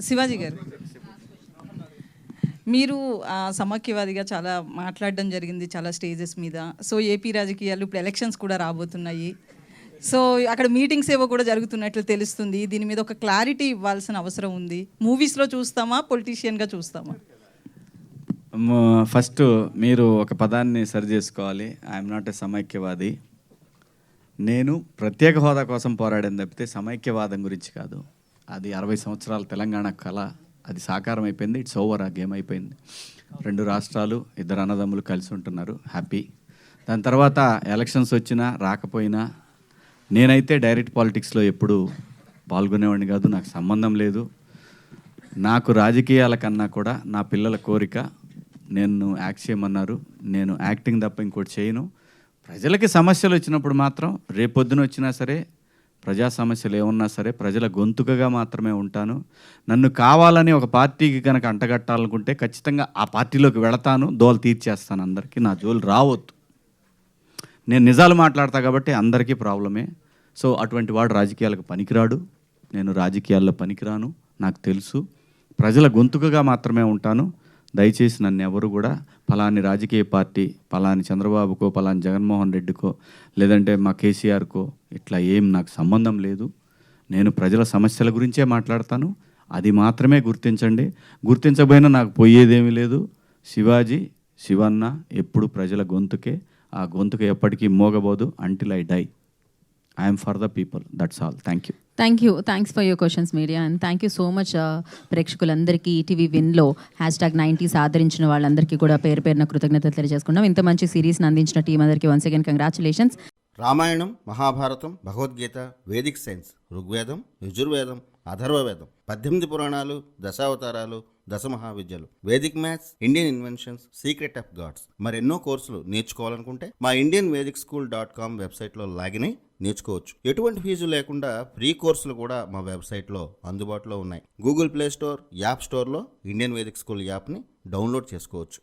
శివాజీ గారు, మీరు సమాఖ్యవాదిగా చాలా మాట్లాడడం జరిగింది చాలా స్టేజెస్ మీద. సో ఏపీ రాజకీయాలు ఇప్పుడు ఎలక్షన్స్ కూడా రాబోతున్నాయి. సో అక్కడ మీటింగ్స్ ఏవో కూడా జరుగుతున్నట్లు తెలుస్తుంది. దీని మీద ఒక క్లారిటీ ఇవ్వాల్సిన అవసరం ఉంది. మూవీస్లో చూస్తామా, పొలిటీషియన్గా చూస్తామా? ఫస్ట్ మీరు ఒక పదాన్ని సరి చేసుకోవాలి. ఐఎమ్ నాట్ ఏ సమైక్యవాది. నేను ప్రత్యేక హోదా కోసం పోరాడాను తప్పితే సమైక్యవాదం గురించి కాదు. అది 60 సంవత్సరాల తెలంగాణ కళ, అది సాకారం అయిపోయింది. It's over. ఆ గేమ్ అయిపోయింది. 2 రాష్ట్రాలు, 2 అన్నదమ్ములు కలిసి ఉంటున్నారు, హ్యాపీ. దాని తర్వాత ఎలక్షన్స్ వచ్చినా రాకపోయినా నేనైతే డైరెక్ట్ పాలిటిక్స్లో ఎప్పుడు పాల్గొనేవాడిని కాదు. నాకు సంబంధం లేదు. నాకు రాజకీయాల కన్నా కూడా నా పిల్లల కోరిక, నేను యాక్ట్ చేయమన్నారు, నేను యాక్టింగ్ తప్ప ఇంకోటి చేయను. ప్రజలకి సమస్యలు వచ్చినప్పుడు మాత్రం రేపొద్దున వచ్చినా సరే, ప్రజా సమస్యలు ఏమన్నా సరే ప్రజల గొంతుకగా మాత్రమే ఉంటాను. నన్ను కావాలని ఒక పార్టీకి కనుక అంటగట్టాలనుకుంటే ఖచ్చితంగా ఆ పార్టీలోకి వెళతాను, దోలు తీర్చేస్తాను. అందరికీ నా జోలు రావద్దు. నేను నిజాలు మాట్లాడతా కాబట్టి అందరికీ ప్రాబ్లమే. సో అటువంటి వాడు రాజకీయాలకు పనికిరాడు. నేను రాజకీయాల్లో పనికిరాను, నాకు తెలుసు. ప్రజల గొంతుకగా మాత్రమే ఉంటాను. దయచేసి నన్ను ఎవరు కూడా ఫలాని రాజకీయ పార్టీ, ఫలాని చంద్రబాబుకో, ఫలాని జగన్మోహన్ రెడ్డికో, లేదంటే మా కేసీఆర్కో ఇట్లా ఏం నాకు సంబంధం లేదు. నేను ప్రజల సమస్యల గురించే మాట్లాడతాను. అది మాత్రమే గుర్తించండి. గుర్తించబోయినా నాకు పోయేదేమీ లేదు. శివాజీ, శివన్న ఎప్పుడు ప్రజల గొంతుకే. ఆ గొంతుకు ఎప్పటికీ మోగబోదు until I die. I'm for the people, that's all. Thank you. Thanks for your questions media, and thank you so much ప్రేక్షకులందరికీ ఈటీవీ విన్లో #90s ఆదరించిన వాళ్ళందరికీ కూడా పేరు పేరున కృతజ్ఞతలు తెలియజేసుకున్నాం. ఇంత మంచి సిరీస్ని అందించిన టీం అందరికీ once again congratulations. Ramayanam, Mahabharatam, Bhagavadgita, Vedic science, Rigvedam, Yajurvedam, Atharvavedam, 18 పురాణాలు, దశావతారాలు, 10 మహావిద్యలు, Vedic maths, Indian inventions, secret of gods, మరెన్నో కోర్సులు నేర్చుకోవాలనుకుంటే మా indianvedicSchool.com వెబ్సైట్లో లాగిన్ అయి నేర్చుకోవచ్చు. ఎటువంటి ఫీజు లేకుండా ఫ్రీ కోర్సులు కూడా మా వెబ్సైట్లో అందుబాటులో ఉన్నాయి. గూగుల్ ప్లే స్టోర్, యాప్ స్టోర్లో ఇండియన్ వేదిక్ స్కూల్ యాప్ని డౌన్లోడ్ చేసుకోవచ్చు.